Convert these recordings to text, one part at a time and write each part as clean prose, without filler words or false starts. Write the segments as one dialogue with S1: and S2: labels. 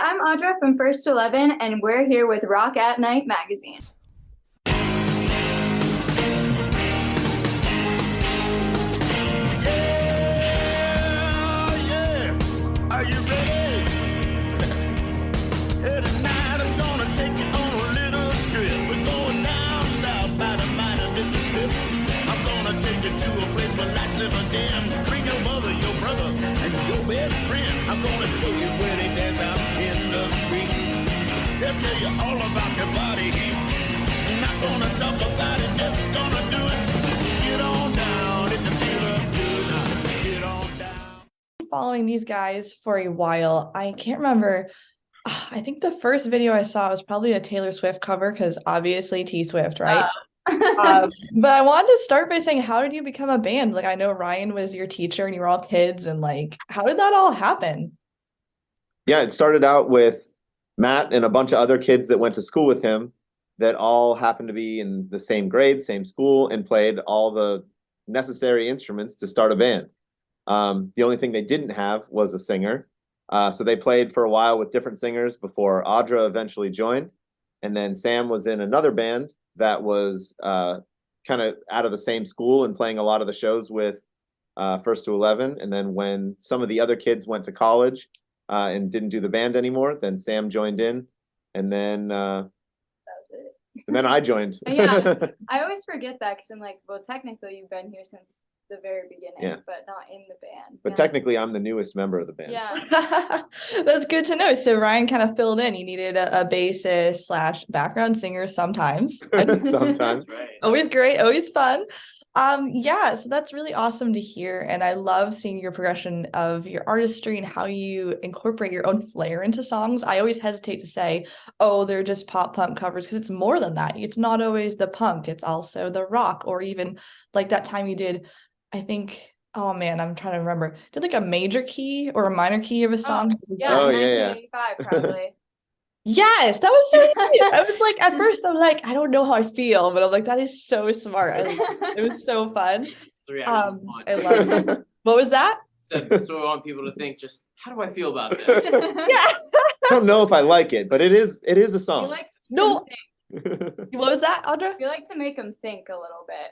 S1: I'm Audra from First to 11, and we're here with Rock at Night magazine.
S2: Are you ready? Tonight I'm gonna take you on a little trip. We're going down south by the mighty Mississippi. I'm gonna take you to a place where lights never dim. Bring your mother, your brother, and your best friend. I'm gonna show you where they dance out in the street. They'll tell you all about your body heat. I'm not gonna talk about it, just gonna do it. Get on down if you feel up good. Get on down.
S3: Following these guys for a while. I can't remember. I think the first video I saw was probably a Taylor Swift cover because obviously T Swift, right? But I wanted to start by saying, how did you become a band? Like, I know Ryan was your teacher and you were all kids, and like, how did that all happen?
S4: Yeah, it started out with Matt and a bunch of other kids that went to school with him that all happened to be in the same grade, same school, and played all the necessary instruments to start a band. The only thing they didn't have was a singer. So they played for a while with different singers before Audra eventually joined. And then Sam was in another band that was kind of out of the same school and playing a lot of the shows with First to 11. And then when some of the other kids went to college and didn't do the band anymore, then Sam joined in. And then I joined.
S1: Yeah, I always forget that because I'm like, well, technically you've been here since the very beginning,
S4: Yeah.
S1: but not in the band.
S4: But technically I'm the newest member of the band.
S1: Yeah.
S3: That's good to know. So Ryan kind of filled in. You needed a bassist / background singer sometimes.
S4: Sometimes.
S5: Right.
S3: Always great, always fun. Yeah, so that's really awesome to hear. And I love seeing your progression of your artistry and how you incorporate your own flair into songs. I always hesitate to say, oh, they're just pop punk covers, because it's more than that. It's not always the punk, it's also the rock, or even like that time you did, I think, oh man, I'm trying to remember. Did like a major key or a minor key of a song?
S1: Yeah,
S4: Oh, yeah,
S1: 1985 probably.
S3: Yes, that was so cute. I was like, at first I'm like, I don't know how I feel, but I'm like, that is so smart. It was so fun.
S5: 3 hours in one.
S3: I love it. What was that?
S5: So we want people to think, just how do I feel about this?
S3: Yeah.
S4: I don't know if I like it, but it is a
S1: You
S4: song.
S1: like to
S3: No.
S1: think.
S3: What was that, Audra?
S1: You like to make them think a little bit.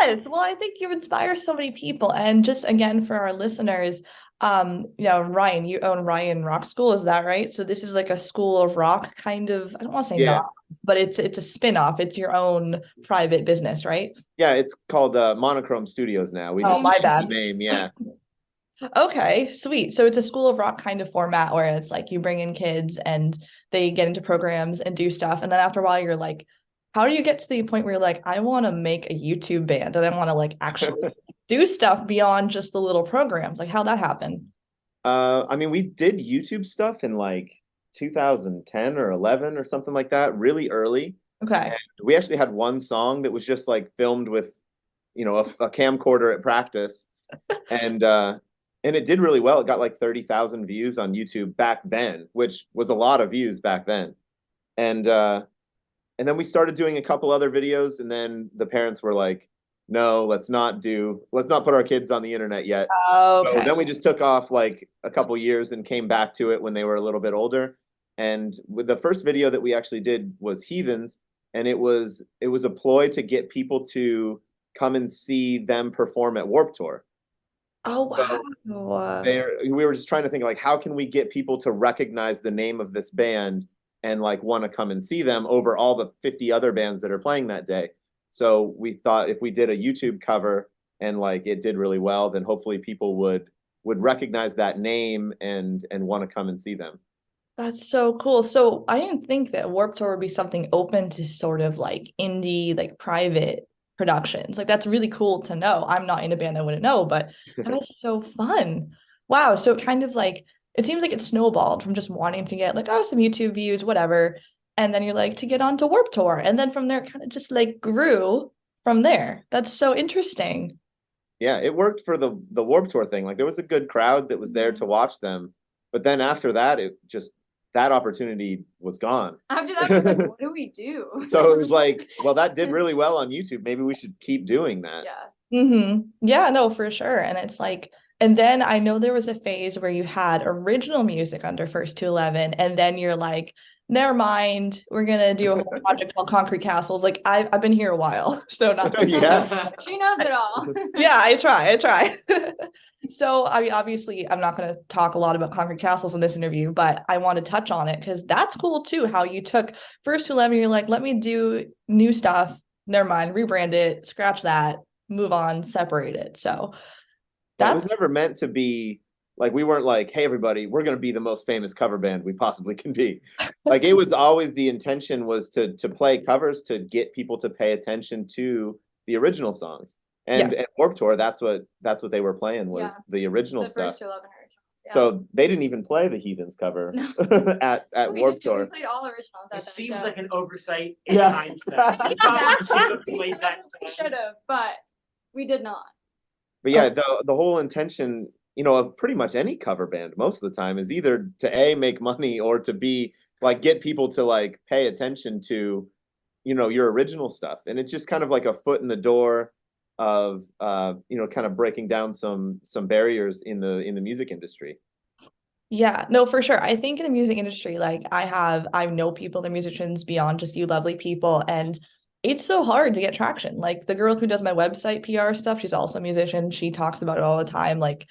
S3: Yes. Well, I think you inspire so many people. And just again, for our listeners, Ryan, you own Ryan Rock School, is that right? So this is like a school of rock kind of, I don't want to say
S4: Yeah.
S3: not, but it's a spin-off. It's your own private business, right?
S4: Yeah, it's called Monochrome Studios now. We
S3: Oh,
S4: just
S3: my
S4: changed
S3: bad.
S4: the name, yeah.
S3: Okay, sweet. So it's a school of rock kind of format where it's like you bring in kids and they get into programs and do stuff. And then after a while, you're like, how do you get to the point where you're like, I want to make a YouTube band and I want to like actually do stuff beyond just the little programs? Like, how'd that happen?
S4: I mean, we did YouTube stuff in like 2010 or 11 or something like that, really early.
S3: Okay.
S4: And we actually had one song that was just like filmed with, a camcorder at practice. And it did really well. It got like 30,000 views on YouTube back then, which was a lot of views back then. And then we started doing a couple other videos, and then the parents were like, no, let's not put our kids on the internet yet.
S3: Okay.
S4: So then we just took off like a couple years and came back to it when they were a little bit older. And with the first video that we actually did was Heathens, and it was a ploy to get people to come and see them perform at Warped Tour.
S3: Oh,
S4: So
S3: wow.
S4: we were just trying to think like, how can we get people to recognize the name of this band and like want to come and see them over all the 50 other bands that are playing that day. So we thought if we did a YouTube cover and like it did really well, then hopefully people would recognize that name and want to come and see them.
S3: That's so cool. So I didn't think that Warped Tour would be something open to sort of like indie, like private productions. Like, that's really cool to know. I'm not in a band, I wouldn't know, but that is so fun. Wow. So kind of like, it seems like it snowballed from just wanting to get like, oh, some YouTube views, whatever. And then you're like, to get onto Warped Tour. And then from there, it kind of just like grew from there. That's so interesting.
S4: Yeah, it worked for the Warped Tour thing. Like there was a good crowd that was there to watch them. But then after that, that opportunity was gone.
S1: After that, we're like, what do we do?
S4: So it was like, well, that did really well on YouTube. Maybe we should keep doing that.
S1: Yeah.
S3: Mm-hmm. Yeah, no, for sure. And it's like, And then I know there was a phase where you had original music under First to 11, and then you're like, never mind, we're gonna do a whole project called Concrete Castles. Like I've been here a while, so not
S4: Yeah.
S1: She knows it all.
S3: yeah, I try. So I mean, obviously, I'm not going to talk a lot about Concrete Castles in this interview, but I want to touch on it because that's cool too. How you took First to 11, you're like, let me do new stuff. Never mind, rebrand it, scratch that, move on, separate it. So
S4: That was
S3: that's
S4: never meant to be like, we weren't like, hey, everybody, we're going to be the most famous cover band we possibly can be. Like, it was always the intention was to play covers to get people to pay attention to the original songs. And at Warped Tour, that's what they were playing was
S1: Yeah.
S4: the original
S1: The
S4: stuff.
S1: first 11 originals. Yeah.
S4: So they didn't even play the Heathens cover
S1: No.
S4: at
S1: We
S4: Warped
S1: did too. We
S4: Tour.
S1: played all originals at
S5: It
S1: that
S5: seems
S1: show.
S5: like an oversight in
S4: Yeah.
S5: hindsight. We probably should have played that
S1: We
S5: song.
S1: should have, but we did not.
S4: But yeah, the whole intention, of pretty much any cover band most of the time is either to A, make money, or to B, like get people to like pay attention to, your original stuff. And it's just kind of like a foot in the door of kind of breaking down some barriers in the music industry.
S3: Yeah, no, for sure. I think in the music industry, like I know people, they're musicians beyond just you lovely people, and it's so hard to get traction. Like the girl who does my website PR stuff, she's also a musician. She talks about it all the time. Like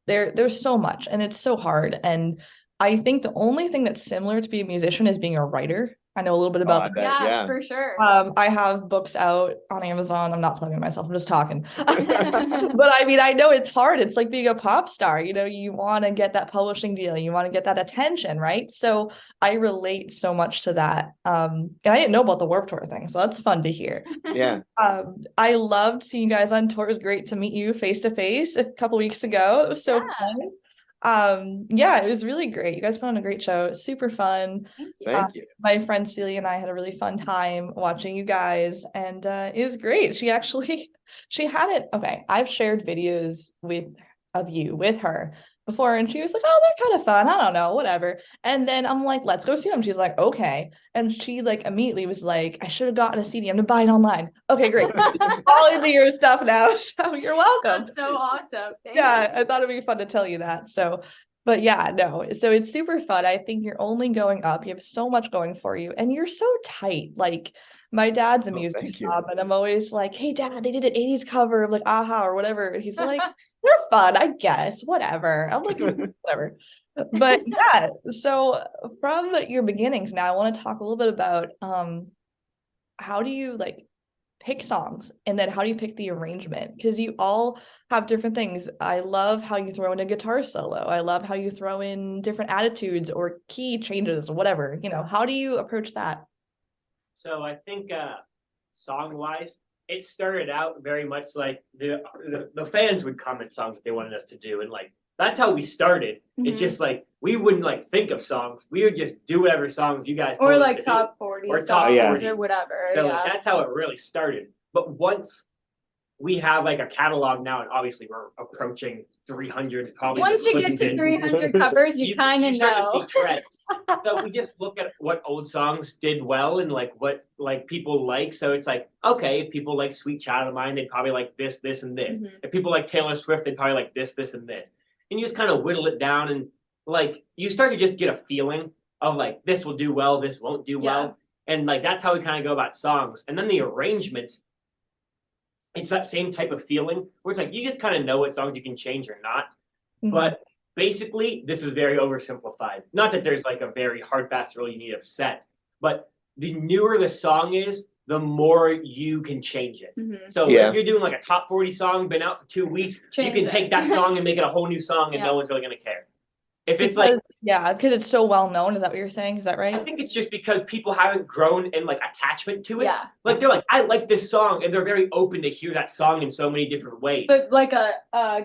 S3: there's so much, and it's so hard. And I think the only thing that's similar to being a musician is being a writer. I know a little bit
S4: Oh, I
S3: about
S4: bet,
S1: Yeah,
S4: yeah.
S1: for sure.
S3: I have books out on Amazon. I'm not plugging myself, I'm just talking. But I mean, I know it's hard. It's like being a pop star, you want to get that publishing deal, you want to get that attention, right? So I relate so much to that. And I didn't know about the Warped Tour thing, so that's fun to hear.
S4: Yeah.
S3: I loved seeing you guys on tour. It was great to meet you face to face a couple weeks ago. It was so
S1: Yeah.
S3: fun. Yeah, it was really great. You guys put on a great show. It was super fun.
S1: Thank you.
S4: Thank you.
S3: My friend Celia and I had a really fun time watching you guys, and it was great. She had it. Okay, I've shared videos of you with her before, and she was like, "Oh, they're kind of fun. I don't know, whatever." And then I'm like, "Let's go see them." She's like, "Okay," and she like immediately was like, "I should have gotten a CD. I'm gonna buy it online." Okay, great. All into your stuff now, so you're welcome.
S1: That's so awesome. Thank
S3: Yeah,
S1: you.
S3: I thought it'd be fun to tell you that. So, but yeah, no. So it's super fun. I think you're only going up. You have so much going for you, and you're so tight. Like my dad's a music
S4: thank you.
S3: snob, and I'm always like, "Hey, Dad, they did an '80s cover of like Aha or whatever." And he's like, "They're fun, I guess. Whatever." I'm like, "Whatever." But yeah. So from your beginnings, now I want to talk a little bit about how do you like pick songs, and then how do you pick the arrangement, because you all have different things. I love how you throw in a guitar solo. I love how you throw in different attitudes or key changes or whatever. How do you approach that?
S5: So I think song wise, it started out very much like the fans would comment songs that they wanted us to do, and like that's how we started. It's
S1: Mhm.
S5: just like we wouldn't like think of songs. We would just do whatever songs you guys told
S1: Or
S5: us
S1: like
S5: to
S1: top 40
S5: Or
S1: songs
S5: top
S4: 40.
S1: or whatever.
S5: do. So
S1: Yeah.
S5: that's how it really started. But once we have like a catalog now, and obviously we're approaching 300 probably.
S1: Once you get to 300 covers, you kind of
S5: start
S1: know.
S5: to see trends. So we just look at what old songs did well and like what like people like. So it's like, okay, if people like Sweet Child of Mine, they'd probably like this, this, and this.
S1: Mhm.
S5: If people like Taylor Swift, they'd probably like this, this, and this. And you just kind of whittle it down, and like you start to just get a feeling of like this will do well, this won't do
S1: Yeah.
S5: well. And like that's how we kind of go about songs. And then the arrangements, it's that same type of feeling where it's like you just kind of know what songs you can change or not.
S3: Mhm.
S5: But basically, this is very oversimplified. Not that there's like a very hard, fast rule you need to set, but the newer the song is, the more you can change it.
S1: Mhm.
S5: So
S4: Yeah.
S5: if you're doing like a top 40 song, been out for 2 weeks,
S1: Change
S5: you can
S1: it.
S5: take that song and make it a whole new song, and
S1: Yeah.
S5: no one's really gonna care. If it's like,
S3: because it's so well known. Is that what you're saying? Is that
S5: I
S3: right?
S5: think it's just because people haven't grown in like attachment to it.
S1: Yeah.
S5: Like they're like, I like this song, and they're very open to hear that song in so many different ways.
S1: But like a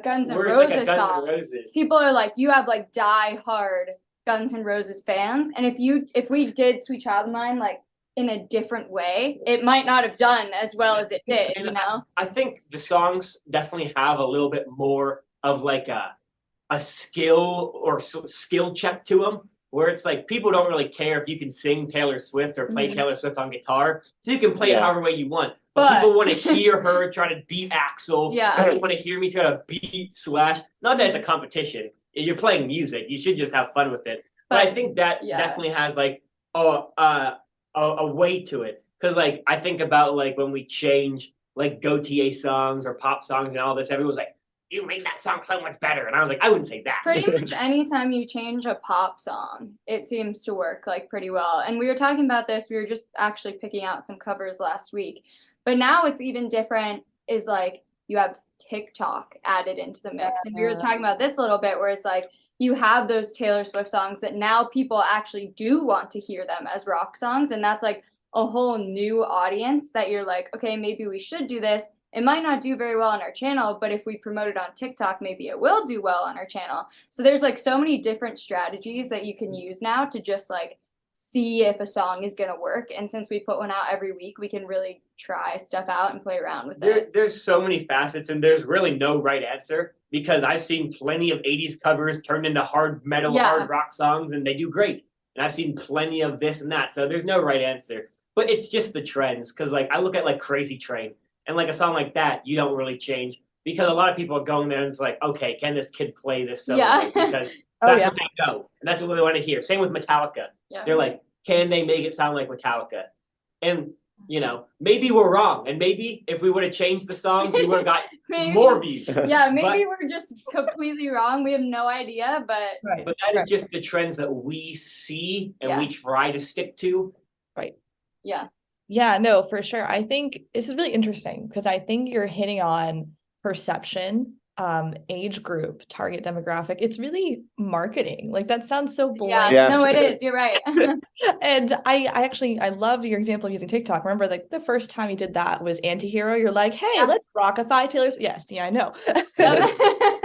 S1: Guns N'
S5: Whereas
S1: Roses
S5: like a Guns
S1: song,
S5: N' Roses.
S1: people are like, you have like die-hard Guns N' Roses fans, and if we did Sweet Child of Mine like in a different way, it might not have done as well as it did,
S5: And
S1: you know?
S5: I think the songs definitely have a little bit more of like a skill or skill check to them, where it's like people don't really care if you can sing Taylor Swift or play
S1: Mhm.
S5: Taylor Swift on guitar, so you can play it
S4: Yeah.
S5: however way you want. But people
S1: But-
S5: want to hear her try to beat Axel.
S1: Yeah.
S5: They want to hear me try to beat Slash. Not that it's a competition. You're playing music. You should just have fun with it. But I think that
S1: yeah.
S5: definitely has like a way to it. Because like I think about like when we change like GOTA songs or pop songs and all this, everyone's like, you made that song so much better. And I was like, I wouldn't say that.
S1: Pretty much anytime you change a pop song, it seems to work like pretty well. And we were talking about this, we were just actually picking out some covers last week. But now it's even different, is like you have TikTok added into the mix. And we were talking about this a little bit where it's like you have those Taylor Swift songs that now people actually do want to hear them as rock songs. And that's like a whole new audience that you're like, okay, maybe we should do this. It might not do very well on our channel, but if we promote it on TikTok, maybe it will do well on our channel. So there's like so many different strategies that you can use now to just like see if a song is going to work. And since we put one out every week, we can really try stuff out and play around with it.
S5: There's so many facets, and there's really no right answer, because I've seen plenty of 80s covers turned into hard metal, hard rock songs, and they do great. And I've seen plenty of this and that. So there's no right answer. But it's just the trends, because like I look at like Crazy Train, and like a song like that, you don't really change, because a lot of people are going there and it's like, okay, can this kid play this solo? Because that's what they know, and that's what they want to hear. Same with Metallica. They're like, can they make it sound like Metallica? And you know, maybe we're wrong, and maybe if we would have changed the songs, we would have got more views.
S1: Yeah, maybe we're just completely wrong. We have no idea, but
S5: but that is just the trends that we see and we try to stick to.
S3: Right.
S1: Yeah.
S3: Yeah, no, for sure. I think this is really interesting because I think you're hitting on perception, age group, target demographic. It's really marketing. Like that sounds so bland.
S1: Yeah, no, it is. You're right.
S3: And I loved your example of using TikTok. Remember, like the first time you did that was Antihero. You're like, hey, let's rockify Taylor Swift. Yes, yeah, I know.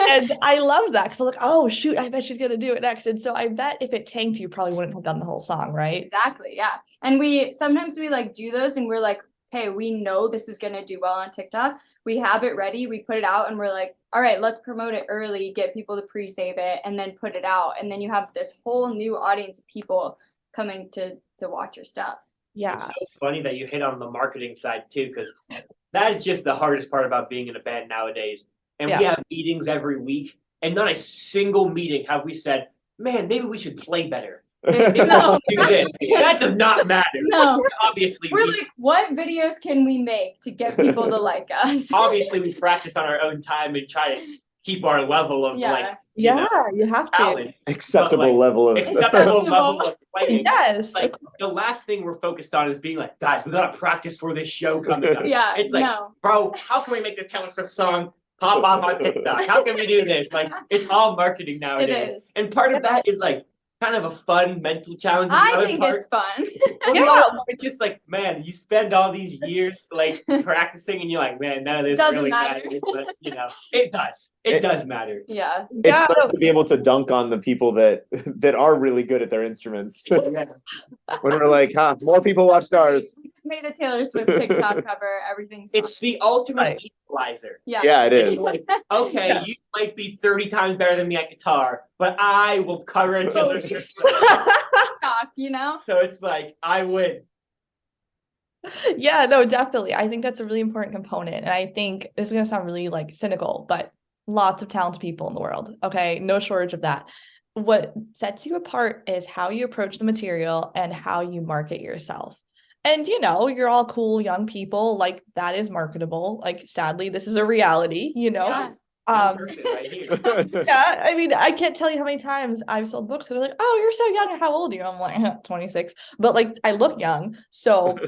S3: And I loved that because I'm like, oh shoot, I bet she's gonna do it next. And so I bet if it tanked, you probably wouldn't have done the whole song, right?
S1: Exactly. Yeah. And we sometimes like do those and we're like, hey, we know this is gonna do well on TikTok. We have it ready, we put it out, and we're like, all right, let's promote it early, get people to pre-save it, and then put it out. And then you have this whole new audience of people coming to watch your stuff.
S3: Yeah.
S5: It's so funny that you hit on the marketing side too, because that is just the hardest part about being in a band nowadays. And we have meetings every week, and not a single meeting have we said, man, maybe we should play better. Man, maybe we should do this. That does not matter.
S1: No.
S5: Obviously,
S1: we're like, what videos can we make to get people to like us?
S5: Obviously, we practice on our own time and try to keep our level of like, you
S3: have
S5: talent.
S4: Acceptable level of
S5: acceptable level of playing.
S3: Yes.
S5: Like the last thing we're focused on is being like, guys, we gotta practice for this show coming up.
S1: Yeah.
S5: It's like, bro, how can we make this Taylor Swift song pop off on TikTok? How can we do this? Like, it's all marketing nowadays.
S1: It is.
S5: And part of that is like kind of a fun mental challenge.
S1: I think it's fun.
S5: It's just like, man, you spend all these years like practicing, and you're like, man, none of this
S1: Doesn't
S5: really
S1: matter.
S5: matters. But you know, it does. It does matter.
S1: Yeah.
S4: It's nice to be able to dunk on the people that are really good at their instruments. When we're like, more people watched ours.
S1: We just made a Taylor Swift TikTok cover. Everything's fine.
S5: It's the ultimate equalizer.
S4: Yeah, it is.
S5: It's like, okay, you might be 30 times better than me at guitar, but I will cover a Taylor Swift song.
S1: TikTok, you know?
S5: So it's like, I win.
S3: Yeah, no, definitely. I think that's a really important component. And I think this is going to sound really like cynical, but lots of talented people in the world. Okay. No shortage of that. What sets you apart is how you approach the material and how you market yourself. And, you know, you're all cool young people, like that is marketable. Like, sadly, this is a reality, you know?
S1: Yeah.
S5: Right here.
S3: Yeah, I mean, I can't tell you how many times I've sold books that are like, oh, you're so young. How old are you? I'm like, 26. But like, I look young. So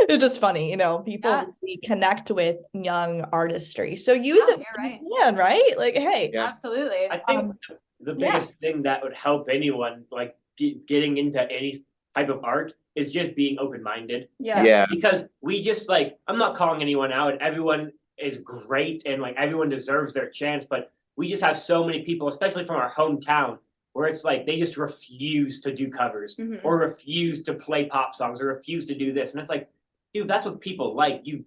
S3: it's just funny, you know, people really connect with young artistry. So use it when you can, right? Like, hey.
S1: Absolutely.
S5: I think the biggest thing that would help anyone like getting into any type of art is just being open-minded.
S1: Yeah.
S5: Because we just like, I'm not calling anyone out. Everyone is great and like everyone deserves their chance, but we just have so many people, especially from our hometown, where it's like they just refuse to do covers or refuse to play pop songs or refuse to do this. And it's like, dude, that's what people like. You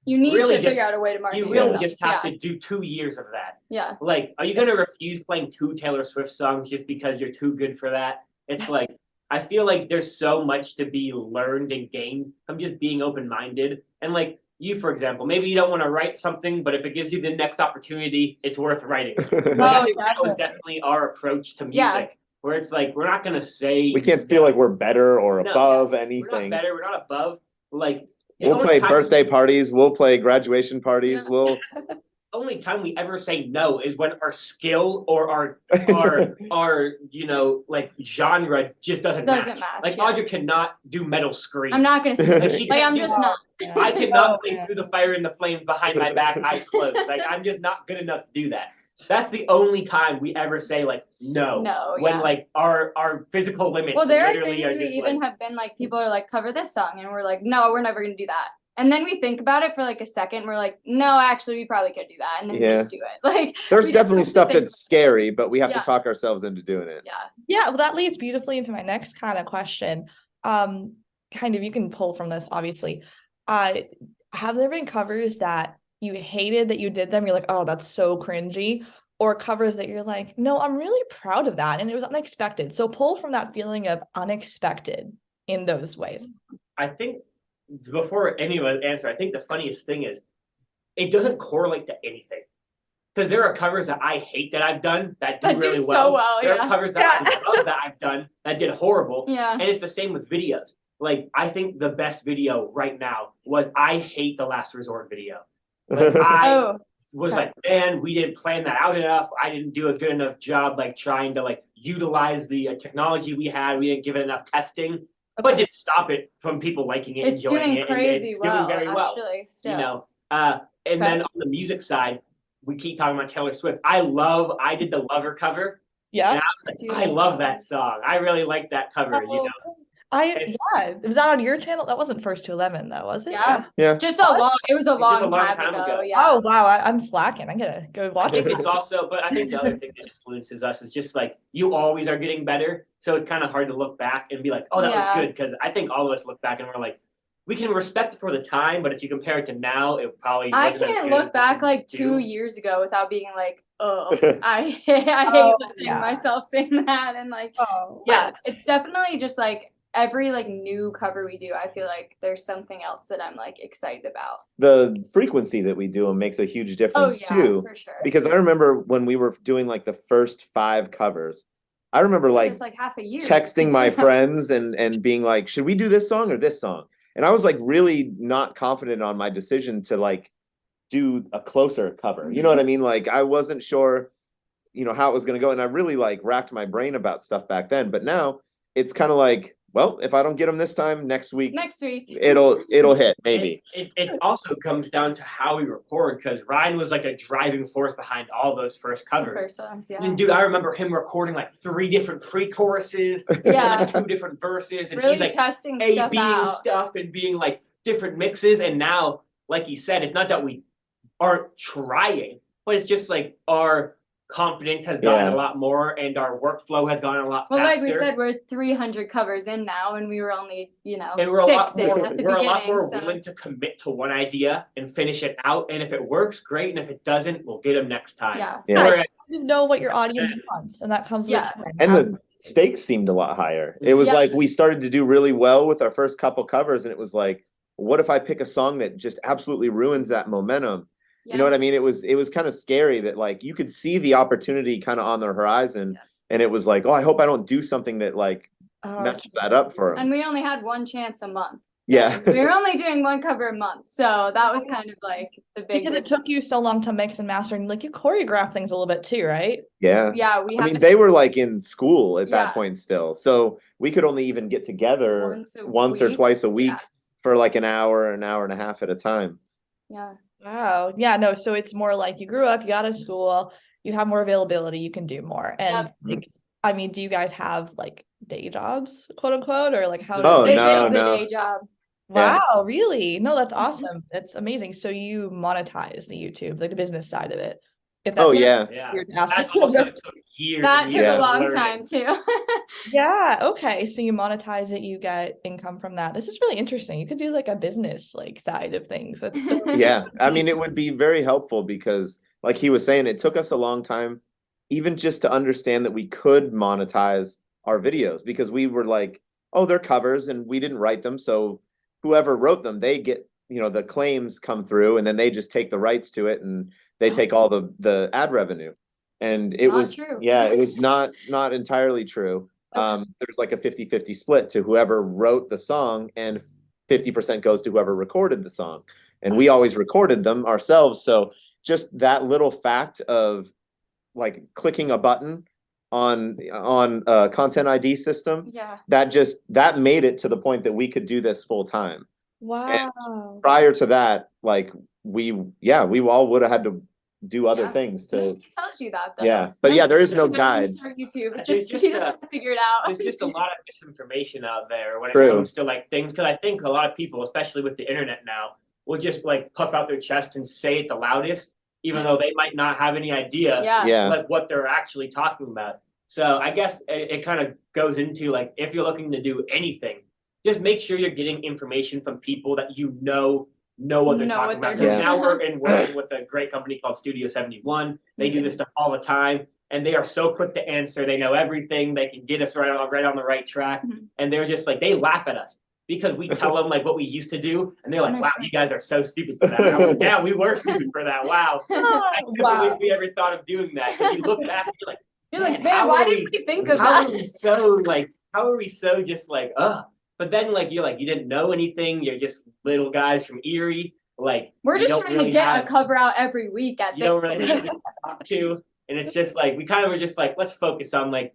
S1: need
S5: really
S1: to figure out a way to market
S5: You really
S1: yourself.
S5: just have to do 2 years of that.
S1: Yeah.
S5: Like, are you going to refuse playing 2 Taylor Swift songs just because you're too good for that? It's like, I feel like there's so much to be learned and gained from just being open-minded. And like you, for example, maybe you don't want to write something, but if it gives you the next opportunity, it's worth writing. Like, I
S3: Oh,
S5: think that was
S3: definitely.
S5: definitely our approach to music,
S1: Yeah.
S5: where it's like we're not gonna say
S4: We can't feel like we're better or
S5: No,
S4: above
S5: we're not
S4: anything.
S5: better, we're not above. Like the
S4: We'll
S5: only
S4: play
S5: time-
S4: birthday parties, we'll play graduation parties,
S1: Yeah.
S4: we'll
S5: only time we ever say no is when our skill or our like genre just doesn't match.
S1: Doesn't match,
S5: Like
S1: yeah.
S5: Audra cannot do metal screams.
S1: I'm not gonna sing.
S5: Like she
S1: Like
S5: can't
S1: I'm
S5: do-
S1: just not.
S5: I cannot
S3: Oh,
S5: play
S3: man.
S5: Through the Fire and the Flames behind my back, eyes closed. Like I'm just not good enough to do that. That's the only time we ever say like no.
S1: No,
S5: When
S1: yeah.
S5: like our physical limits
S1: Well, there are
S5: literally
S1: things
S5: are
S1: we
S5: just
S1: even
S5: like
S1: have been like, people are like, cover this song, and we're like, no, we're never gonna do that. And then we think about it for like a second, we're like, no, actually, we probably could do that, and then we
S4: Yeah.
S1: just do it. Like
S4: there's
S1: we just
S4: definitely
S1: have to
S4: stuff
S1: think-
S4: that's scary, but we have
S1: Yeah.
S4: to talk ourselves into doing it.
S1: Yeah.
S3: Yeah, well, that leads beautifully into my next kind of question. Kind of, you can pull from this, obviously. Have there been covers that you hated that you did them? You're like, oh, that's so cringy. Or covers that you're like, no, I'm really proud of that, and it was unexpected. So pull from that feeling of unexpected in those ways.
S5: I think before anyone answer, I think the funniest thing is it doesn't correlate to anything. Because there are covers that I hate that I've done that do
S1: That do
S5: really
S1: so
S5: well.
S1: well,
S5: There
S1: yeah.
S5: are covers that I love that I've done that did horrible.
S1: Yeah.
S5: And it's the same with videos. Like I think the best video right now was I Hate the Last Resort video. Like I
S1: Oh.
S5: was
S1: okay.
S5: like, man, we didn't plan that out enough. I didn't do a good enough job like trying to like utilize the technology we had. We didn't give it enough testing. But didn't stop it from people liking it,
S1: It's
S5: enjoying
S1: doing
S5: it,
S1: crazy
S5: and it's
S1: well,
S5: doing very well.
S1: actually, still.
S5: You know, and then on the music side, we keep talking about Taylor Swift. I did the Lover cover.
S3: Yeah.
S5: And I was like, I love that song. I really like that cover, you know.
S3: Was that on your channel? That wasn't First to 11 though, was it?
S1: Yeah.
S4: Yeah.
S1: Just a long. It was a
S5: It's just
S1: long,
S5: a long
S1: time,
S5: time
S1: ago.
S5: ago.
S1: Yeah.
S3: Oh wow, I'm slacking. I'm gonna go
S5: I
S3: watch
S5: think
S3: it.
S5: it's also, but I think the other thing that influences us is just like you always are getting better. So it's kind of hard to look back and be like, oh, that
S1: Yeah.
S5: was good. Because I think all of us look back and we're like, we can respect it for the time, but if you compare it to now, it probably
S1: I
S5: wasn't as
S1: can't
S5: good
S1: look
S5: as
S1: back
S5: we
S1: like
S5: do.
S1: 2 years ago without being like, oh, I hate
S3: Oh,
S1: listening
S3: yeah.
S1: to myself saying that, and like,
S3: Oh
S1: yeah, it's definitely just like every like new cover we do, I feel like there's something else that I'm like excited about.
S4: The frequency that we do them makes a huge
S1: Oh
S4: difference
S1: yeah,
S4: too.
S1: for sure.
S4: Because I remember when we were doing like the first 5 covers, I remember
S1: It took
S4: like
S1: us, like half a year to
S4: texting
S1: do
S4: my
S1: that.
S4: friends and being like, should we do this song or this song? And I was like really not confident on my decision to like do a closer cover. You know what I mean? Like I wasn't sure, you know, how it was going to go. And I really like racked my brain about stuff back then. But now it's kind of like, well, if I don't get them this time, next week
S1: Next week.
S4: it'll hit maybe.
S5: It also comes down to how we record because Ryan was like a driving force behind all those first
S1: The
S5: covers.
S1: first ones, yeah.
S5: And dude, I remember him recording like 3 different pre-choruses,
S1: Yeah.
S5: like 2 different verses, and
S1: Really
S5: he's like
S1: testing stuff
S5: A-Bing
S1: out.
S5: stuff and being like different mixes. And now, like he said, it's not that we aren't trying, but it's just like our confidence has gotten
S4: Yeah.
S5: a lot more and our workflow has gotten a lot
S1: Well,
S5: faster.
S1: like we said, we're 300 covers in now, and we were only, you know,
S5: And we're a lot
S1: 6 in
S5: more,
S1: at the
S5: we're a
S1: beginning.
S5: lot more
S1: So
S5: willing to commit to one idea and finish it out. And if it works, great. And if it doesn't, we'll get them next time.
S1: yeah,
S4: Yeah.
S5: Whereas-
S3: You know what your audience wants, and that comes
S1: Yeah.
S3: with time.
S4: And the stakes seemed a lot higher. It was
S1: Yeah.
S4: like we started to do really well with our first couple covers, and it was like, what if I pick a song that just absolutely ruins that momentum? You know what I mean? It was kind of scary that like you could see the opportunity kind of on the horizon, and it was like, oh, I hope I don't do something that like
S3: Oh,
S4: messes that up for
S1: And
S4: them.
S1: we only had one chance a month.
S4: Yeah.
S1: We were only doing one cover a month, so that was kind of like the big.
S3: because it took you so long to mix and master, and like you choreograph things a little bit too, right?
S4: Yeah.
S1: Yeah, we
S4: I
S1: had
S4: mean, they were like in school at
S1: Yeah.
S4: that point still. So we could only even get together
S1: once
S4: or
S1: week.
S4: twice a week
S1: Yeah.
S4: for like an hour and a half at a time.
S1: Yeah.
S3: Wow. Yeah, no, so it's more like you grew up, you got out of school, you have more availability, you can do more. And like, I mean, do you guys have like day jobs, quote unquote, or like how
S4: Oh,
S1: This
S4: no,
S1: is the
S4: no.
S1: day job.
S4: Yeah.
S3: Wow, really? No, that's awesome. That's amazing. So you monetize the YouTube, like the business side of it. If
S4: Oh
S3: not
S4: yeah.
S5: Yeah.
S3: weird to ask.
S5: That also took years.
S1: That
S5: and
S1: took
S5: years
S1: a
S5: of
S1: long
S5: learning.
S1: time too.
S3: Yeah, okay. So you monetize it, you get income from that. This is really interesting. You could do like a business like side of things. That's so
S4: Yeah. I mean, it would be very helpful because like he was saying, it took us a long time even just to understand that we could monetize our videos because we were like oh, they're covers and we didn't write them. So whoever wrote them, they get, you know, the claims come through and then they just take the rights to it and they take all the ad revenue. And it
S1: Not
S4: was,
S1: true.
S4: yeah, it was not entirely true. There's like a 50-50 split to whoever wrote the song and 50% goes to whoever recorded the song. And we always recorded them ourselves. So just that little fact of like clicking a button on a content ID system,
S1: Yeah.
S4: that made it to the point that we could do this full time.
S3: Wow.
S4: Prior to that, like we all would have had to do other
S1: Yeah.
S4: things
S1: No,
S4: to,
S1: it tells you that though.
S4: yeah. But yeah, there is no
S1: When you
S4: guide.
S1: start YouTube,
S5: There's
S1: just
S5: just,
S1: you just have to figure it out.
S5: There's just a lot of misinformation out there when it
S4: True.
S5: comes to like things, because I think a lot of people, especially with the internet now, will just like puff out their chest and say it the loudest, even though they might not have any idea
S1: Yeah.
S4: Yeah.
S5: like what they're actually talking about. So I guess it kind of goes into like, if you're looking to do anything, just make sure you're getting information from people that you know what they're talking about.
S1: doing.
S5: So now we're working with a great company called Studio 71. They do this stuff all the time, and they are so quick to answer. They know everything. They can get us right on the right track.
S1: Mhm.
S5: And they're just like, they laugh at us because we tell them like what we used to do, and they're like, "Wow, you guys are so stupid for that." And I'm like, yeah, we were stupid for that. Wow. I couldn't believe we ever thought of doing that. Because you look back and you're like,
S1: Man,
S5: how
S1: why
S5: are
S1: didn't we think of
S5: how
S1: that?
S5: are we so just like, ugh? But then like you're like, you didn't know anything. You're just little guys from Erie. Like
S1: We're
S5: you
S1: just
S5: don't
S1: trying
S5: really
S1: to get
S5: have-
S1: a cover out every week at
S5: you
S1: this
S5: don't really
S1: point.
S5: have anything to talk to, and it's just like we kind of were just like, let's focus on like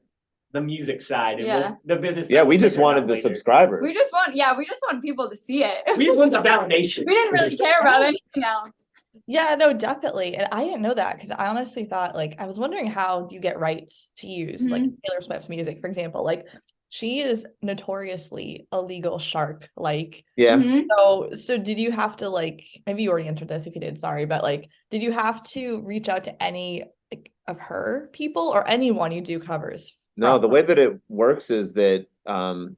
S5: the music side and
S1: Yeah.
S5: the business.
S4: Yeah,
S5: side
S4: we
S5: we'll
S4: just
S5: figure it
S4: wanted
S5: out
S4: the
S5: later.
S4: subscribers.
S1: We just want people to see it.
S5: We just want the validation.
S1: We didn't really care about anything else.
S3: Yeah, no, definitely. And I didn't know that because I honestly thought, like, I was wondering how you get rights to use like Taylor Swift's music, for example. Like, she is notoriously a legal shark. Like,
S4: Yeah.
S1: Mhm.
S3: so did you have to, like, maybe you already answered this if you did, sorry, but like, did you have to reach out to any like, of her people or anyone you do covers?
S4: No,
S3: from?
S4: the way that it works is that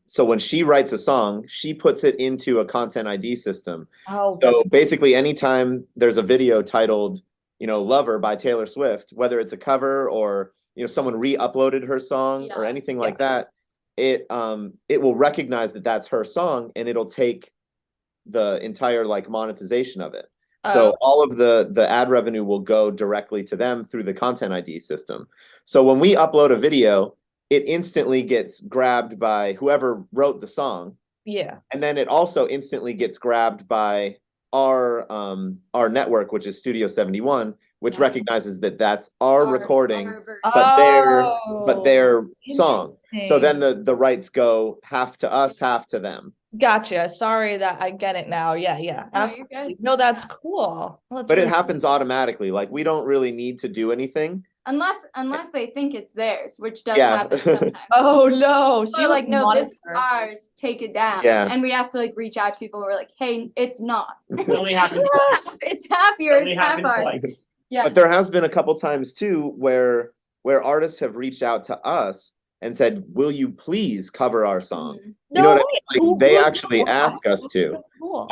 S4: so when she writes a song, she puts it into a content ID system.
S3: Oh,
S4: So
S3: that's
S4: basically anytime there's a video titled, you know, Lover by Taylor Swift, whether it's a cover or, you know, someone re-uploaded her song or
S1: Yeah.
S4: anything like that, it will recognize that that's her song and it'll take the entire like monetization of it. So all of the ad revenue will go directly to them through the content ID system. So when we upload a video, it instantly gets grabbed by whoever wrote the song.
S3: yeah.
S4: And then it also instantly gets grabbed by our network, which is Studio 71, which
S1: Yeah.
S4: recognizes that that's our recording,
S1: our version.
S4: but their song. So then
S3: Interesting.
S4: the rights go half to us, half to them.
S3: Gotcha. Sorry that I get it now. Yeah, yeah.
S1: No, you're
S3: Absolutely.
S1: good.
S3: No, that's cool. Well, that's
S4: But it
S3: really
S4: happens automatically. Like we don't really need to do anything.
S1: Unless they think it's theirs, which does
S4: Yeah.
S1: happen sometimes.
S3: Oh no. So
S1: So
S3: you
S1: like, no, this is
S3: monitor.
S1: ours, take it down.
S4: Yeah.
S1: And we have to like reach out to people who are like, hey, it's not.
S5: It only happened twice.
S1: It's half
S5: It
S1: yours,
S5: only
S1: half
S5: happened
S1: ours.
S5: twice.
S1: Yeah.
S4: But there has been a couple times too where artists have reached out to us and said, "Will you please cover our song?"
S1: Mhm.
S4: You know what I
S3: way.
S4: mean? Like,
S3: Who
S4: they
S3: would
S4: actually
S3: do that?
S4: ask us to.
S3: So cool.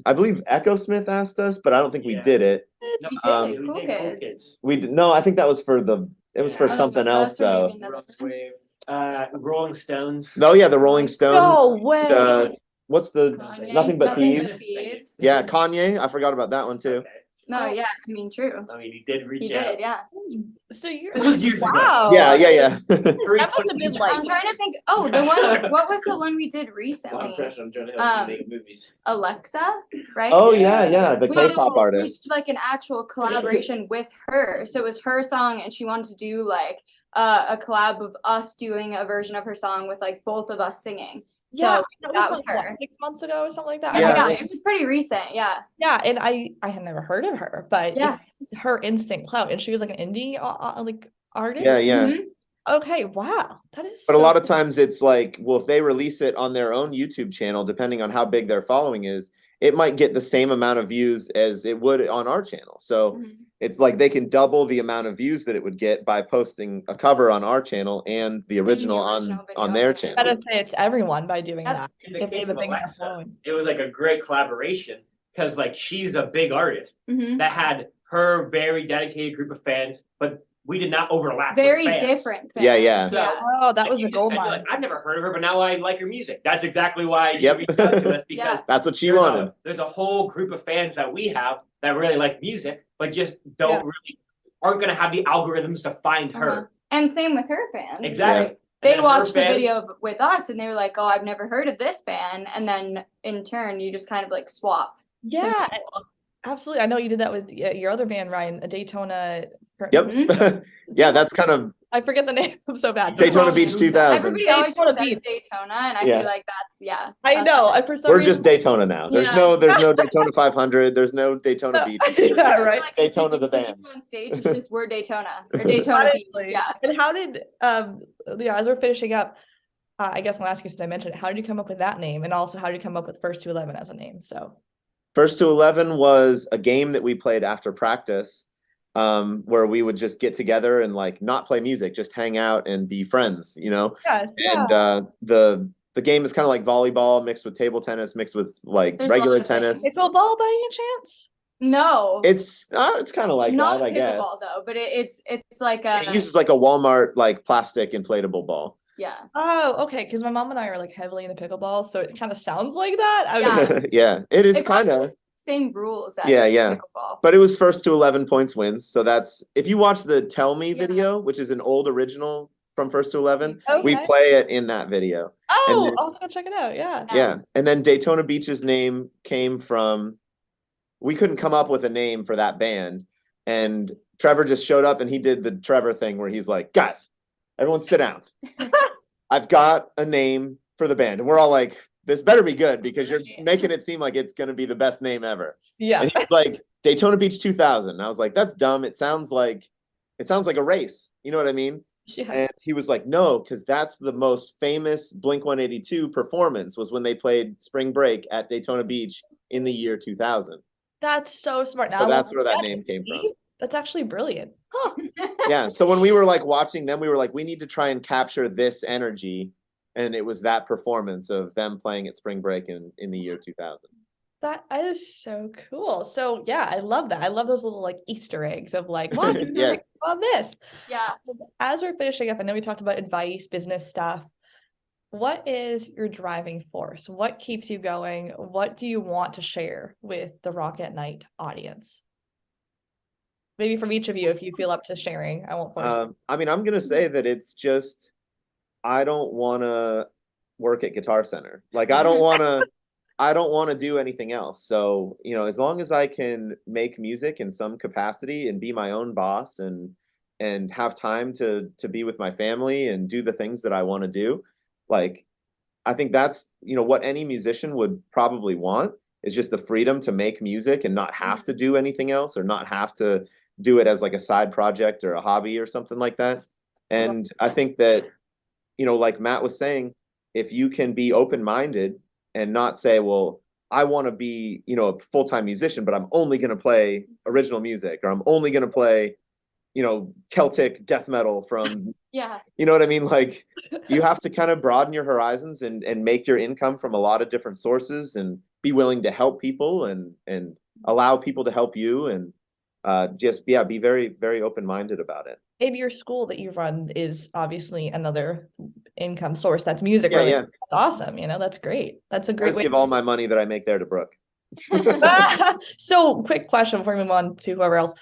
S4: I believe Echo Smith asked us, but I don't think we
S5: Yeah.
S4: did it.
S5: No,
S1: We
S4: Um,
S1: did,
S5: we
S1: Cool
S5: did
S1: Kids.
S4: We did no, I think that was for for
S5: Yeah.
S4: something else
S1: Us or
S4: though.
S1: maybe another one.
S5: Rolling Stones.
S4: No, yeah, the Rolling Stones.
S3: No way.
S4: What's the
S1: Kanye,
S4: Nothing But
S1: Nothing
S4: Thieves?
S1: Thieves.
S4: Yeah, Kanye. I forgot about that one too.
S5: Okay.
S1: No, yeah, I mean, true.
S5: I mean, he did reach
S1: He
S5: out.
S1: did, yeah.
S3: So you're
S5: This was years ago.
S3: wow.
S4: Yeah.
S3: That must have been like
S1: I'm trying to think. Oh, the one. What was the one we did recently?
S6: on Jonah Hill
S1: Um,
S6: making movies.
S1: Alexa, right?
S4: Oh yeah, the
S1: We
S4: K-pop
S1: We
S4: artist.
S1: did like an actual collaboration with her. So it was her song, and she wanted to do like a collab of us doing a version of her song with like both of us singing.
S3: yeah,
S1: So
S3: that
S1: that
S3: was
S1: was
S3: like, what,
S1: her.
S3: 6 months ago or something like that.
S4: Yeah,
S1: Yeah,
S4: it
S1: it was pretty recent. Yeah.
S3: Yeah, and I had never heard of her, but
S1: Yeah.
S3: it was her instant clout, and she was like an indie like artist.
S4: Yeah, yeah.
S1: Mhm.
S3: Okay, wow, that is.
S4: But a
S3: so
S4: lot of
S3: cool.
S4: times it's like, well, if they release it on their own YouTube channel, depending on how big their following is, it might get the same amount of views as it would on our channel. So
S1: Mhm.
S4: it's like they can double the amount of views that it would get by posting a cover on our channel and the original
S1: original
S4: on
S1: video.
S4: their channel.
S3: benefits everyone by doing
S1: Yep.
S3: that.
S5: In the
S3: If they
S5: case
S3: have a
S5: of
S3: big enough
S5: Alexa,
S3: following.
S5: it was like a great collaboration because like she's a big artist
S1: Mhm.
S5: that had her very dedicated group of fans, but we did not overlap.
S1: Very
S5: with fans.
S1: different. Fans.
S4: Yeah, yeah.
S5: So,
S3: Oh, that
S5: like
S3: was
S5: you
S3: a
S5: just
S3: gold
S5: said, you're
S3: mine.
S5: like, I've never heard of her, but now I like her music. That's exactly why she
S4: Yep.
S5: reached out to us, because
S1: Yeah.
S4: That's what she
S5: there's
S4: wanted.
S5: there's a whole group of fans that we have that really like music, but just don't really aren't gonna have the algorithms to find her.
S1: And same with her fans.
S5: Exactly.
S1: Like, they
S5: then
S1: watched the
S5: her fans-
S1: video with us and they were like, oh, I've never heard of this band. And then in turn, you just kind of like swap.
S3: Yeah, absolutely. I know you did that with your other band, Ryan, a Daytona.
S4: Yep.
S1: Mhm.
S4: Yeah, that's kind of
S3: I forget the name. I'm so bad.
S4: Daytona Beach 2000.
S1: Everybody always
S3: Daytona
S1: just says
S3: Beach.
S1: Daytona, and I
S4: Yeah.
S1: feel like that's
S3: I know. I for some
S4: We're
S3: reason,
S4: just Daytona now. There's
S1: Yeah.
S4: there's no Daytona 500. There's no Daytona Beach.
S3: Yeah, right.
S1: Like,
S4: Daytona the
S1: if you
S4: band.
S1: on stage, it's just we're Daytona or Daytona Beach.
S3: Honestly.
S1: Yeah.
S3: And how did yeah, as we're finishing up, I guess I'll ask you since I mentioned it, how did you come up with that name? And also how did you come up with First to 11 as a name? So
S4: First to 11 was a game that we played after practice, where we would just get together and like not play music, just hang out and be friends, you know?
S3: yes,
S4: And the game is kind of like volleyball mixed with table tennis, mixed with like
S1: There's a
S4: regular
S1: lot of
S4: tennis.
S1: things.
S3: pickleball by any chance?
S1: No.
S4: It's kind of like
S1: not
S4: that, I guess.
S1: pickleball though, but it's like a
S4: It uses like a Walmart like plastic inflatable ball.
S1: yeah.
S3: Oh, okay. Because my mom and I are like heavily into pickleball, so it kind of sounds like that. I
S1: Yeah.
S3: was
S4: Yeah, it is
S1: It probably
S4: kind of.
S1: has same rules as
S4: Yeah.
S1: pickleball.
S4: But it was first to 11 points wins. So that's, if you watch the Tell Me
S1: Yeah.
S4: video, which is an old original from first to 11,
S3: Okay.
S4: we play it in that video.
S3: Oh,
S4: then-
S3: I'll have to go check it out. Yeah.
S4: Yeah. And then Daytona Beach's name came from, we couldn't come up with a name for that band. And Trevor just showed up and he did the Trevor thing where he's like, guys, everyone sit down. I've got a name for the band. And we're all like, this better be good because you're making it seem like it's going to be the best name ever.
S3: Yeah.
S4: And he's like, Daytona Beach 2000. And I was like, that's dumb. It sounds like a race. You know what I mean?
S3: Yeah.
S4: And he was like, no, because that's the most famous Blink-182 performance was when they played Spring Break at Daytona Beach in the year 2000.
S3: That's so smart. Now
S4: So
S3: I
S4: that's
S3: won't
S4: where that
S3: forget
S4: name
S3: it.
S4: came from.
S3: See? That's actually brilliant. Huh.
S4: Yeah. So when we were like watching them, we were like, we need to try and capture this energy. And it was that performance of them playing at Spring Break in the year 2000.
S3: That is so cool. So yeah, I love that. I love those little like Easter eggs of like, watch
S4: Yeah.
S3: on this.
S1: Yeah.
S3: As we're finishing up, I know we talked about advice, business stuff. What is your driving force? What keeps you going? What do you want to share with the Rock at Night audience? Maybe from each of you, if you feel up to sharing. I won't force you.
S4: I mean, I'm gonna say that it's just I don't want to work at Guitar Center. Like I don't want to do anything else. So, you know, as long as I can make music in some capacity and be my own boss and have time to be with my family and do the things that I want to do, like I think that's, you know, what any musician would probably want is just the freedom to make music and not have to do anything else or not have to do it as like a side project or a hobby or something like that. And I think that, you know, like Matt was saying, if you can be open-minded and not say, well, I want to be, you know, a full-time musician, but I'm only going to play original music or I'm only going to play, you know, Celtic death metal from,
S1: Yeah.
S4: you know what I mean? Like you have to kind of broaden your horizons and make your income from a lot of different sources and be willing to help people and allow people to help you and be very, very open-minded about it.
S3: And your school that you run is obviously another income source. That's music.
S4: Yeah,
S3: really.
S4: yeah.
S3: That's awesome. You know, that's great. That's a
S4: I
S3: great
S4: just
S3: way.
S4: give all my money that I make there to Brooke.
S3: So quick question before we move on to whoever else.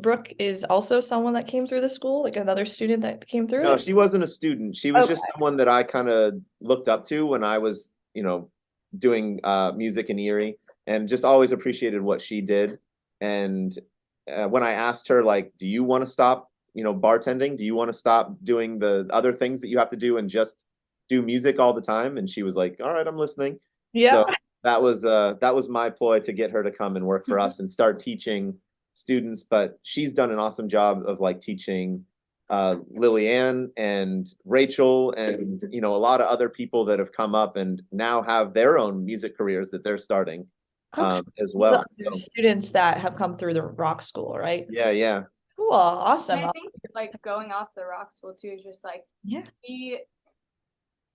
S3: Brooke is also someone that came through the school, like another student that came through
S4: No,
S3: it?
S4: she wasn't a student. She was just
S3: Okay.
S4: someone that I kind of looked up to when I was, you know, doing music in Erie and just always appreciated what she did. And when I asked her, like, do you want to stop, you know, bartending? Do you want to stop doing the other things that you have to do and just do music all the time? And she was like, all right, I'm listening.
S3: Yeah.
S4: So that was my ploy to get her to come and work for us and start teaching students. But she's done an awesome job of like teaching Lillian and Rachel and, you know, a lot of other people that have come up and now have their own music careers that they're starting as well.
S3: The
S4: So,
S3: students that have come through the rock school, right?
S4: yeah.
S3: Cool. Awesome.
S1: And I think like going off the rock school too is just like
S3: Yeah.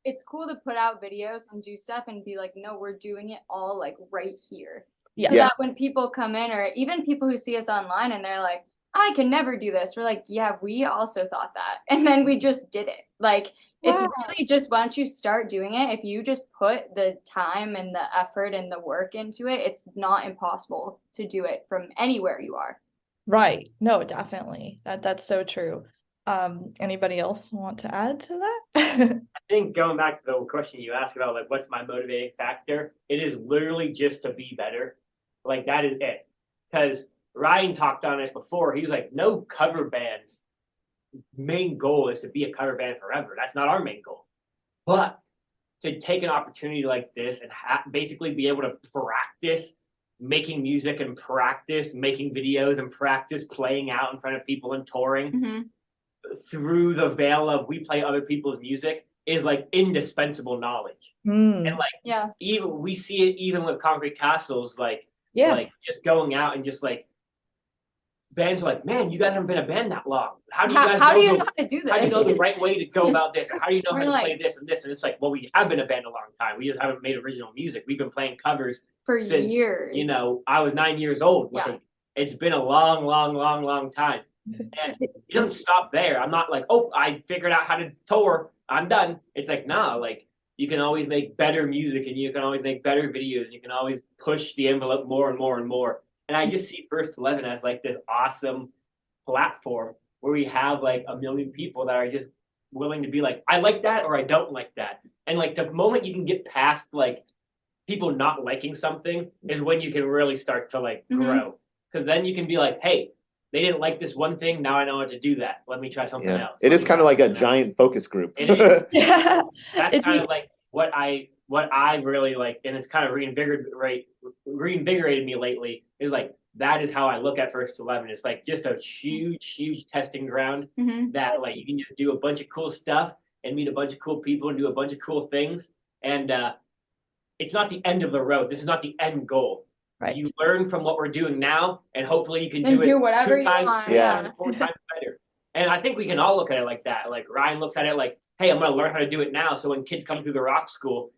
S1: it's cool to put out videos and do stuff and be like, no, we're doing it all like right here.
S3: Yeah.
S1: So
S4: Yeah.
S1: that when people come in or even people who see us online and they're like, I can never do this. We're like, yeah, we also thought that. And then we just did it. Like, it's
S3: Wow.
S1: really just once you start doing it, if you just put the time and the effort and the work into it, it's not impossible to do it from anywhere you are.
S3: Right. No, definitely. That's so true. Anybody else want to add to that?
S5: I think going back to the question you asked about, like, what's my motivating factor? It is literally just to be better. Like, that is it. Because Ryan talked on it before. He was like, no cover band's main goal is to be a cover band forever. That's not our main goal. But to take an opportunity like this and basically be able to practice making music and practice making videos and practice playing out in front of people and touring through the veil of we play other people's music is like indispensable knowledge. And like even we see it even with Concrete Castles, like just going out and just like bands are like, man, you guys haven't been a band that long. How do you guys
S1: how do you know how to do this?
S5: How do you know the right way to go about this? Or how do you know how to play this and this? And it's like, well, we have been a band a long time. We just haven't made original music. We've been playing covers
S1: for
S5: since,
S1: years.
S5: You know, I was 9 years old. Yeah. It's been a long, long, long, long time. And it doesn't stop there. I'm not like, oh, I figured out how to tour. I'm done. It's like, nah, like you can always make better music and you can always make better videos and you can always push the envelope more and more and more. And I just see First 11 as like this awesome platform where we have like a million people that are just willing to be like, I like that or I don't like that. And like the moment you can get past like people not liking something is when you can really start to like grow. Because then you can be like, hey, they didn't like this one thing. Now I know how to do that. Let me try something else.
S4: It is kind of like a giant focus group.
S5: It is. That's kind of like what I really like, and it's kind of reinvigorated me lately, is like that is how I look at First 11. It's like just a huge testing ground that like you can just do a bunch of cool stuff and meet a bunch of cool people and do a bunch of cool things. And it's not the end of the road. This is not the end goal. Right. You learn from what we're doing now, and hopefully you can do it
S1: whatever
S5: 2 times, 4 times better. And I think we can all look at it like that. Like Ryan looks at it like, hey, I'm going to learn how to do it now. So when kids come through the rock school,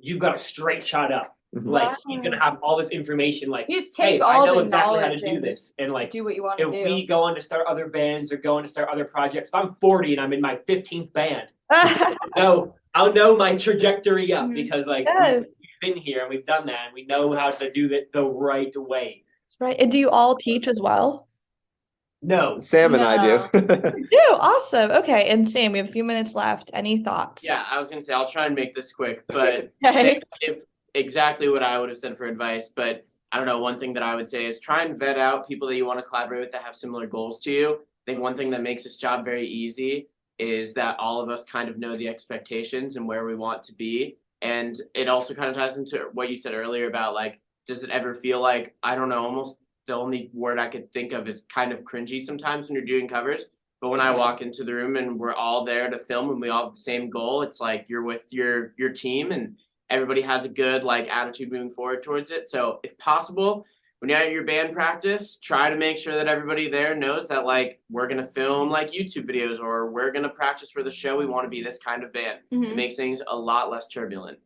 S5: you've got a straight shot up. Like he's going to have all this information. Like,
S1: you just take
S5: hey,
S1: all
S5: I know
S1: the
S5: exactly how to
S1: knowledge
S5: do this. And like,
S1: do what you want to do.
S5: If we go on to start other bands or go on to start other projects, if I'm 40 and I'm in my 15th band, I'll know my trajectory up because like we've been here and we've done that and we know how to do it the right way.
S3: That's right. And do you all teach as well?
S5: No.
S4: Sam and I do.
S3: You do? Awesome. Okay. And Sam, we have a few minutes left. Any thoughts?
S6: Yeah, I was going to say, I'll try and make this quick, but if exactly what I would have said for advice, but I don't know, one thing that I would say is try and vet out people that you want to collaborate with that have similar goals to you. I think one thing that makes this job very easy is that all of us kind of know the expectations and where we want to be. And it also kind of ties into what you said earlier about like, does it ever feel like, I don't know, almost the only word I could think of is kind of cringy sometimes when you're doing covers. But when I walk into the room and we're all there to film and we all have the same goal, it's like you're with your team and everybody has a good like attitude moving forward towards it. So if possible, when you're at your band practice, try to make sure that everybody there knows that like we're going to film like YouTube videos or we're going to practice for the show. We want to be this kind of band. It makes things a lot less turbulent.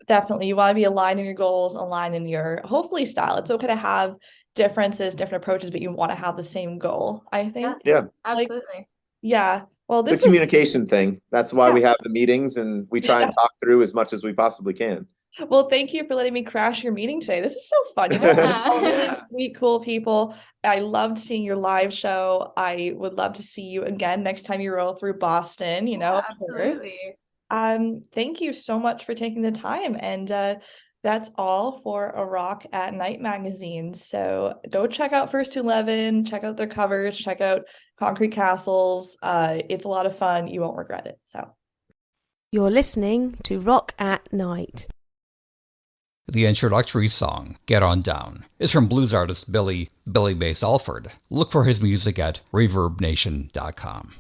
S3: Definitely. You want to be aligned in your goals, aligned in your hopefully style. It's okay to have differences, different approaches, but you want to have the same goal, I think.
S4: Yeah.
S1: Absolutely.
S3: Well,
S4: it's a communication thing. That's why we have the meetings and we try and talk through as much as we possibly can.
S3: Well, thank you for letting me crash your meeting today. This is so fun. You know, sweet, cool people. I loved seeing your live show. I would love to see you again next time you roll through Boston, you know.
S1: Absolutely.
S3: Thank you so much for taking the time. And that's all for A Rock at Night magazine. So go check out First 11, check out their covers, check out Concrete Castles. It's a lot of fun. You won't regret it. So
S7: you're listening to Rock at Night.
S8: The introductory song, Get On Down, is from blues artist Billy Bass Alford. Look for his music at ReverbNation.com.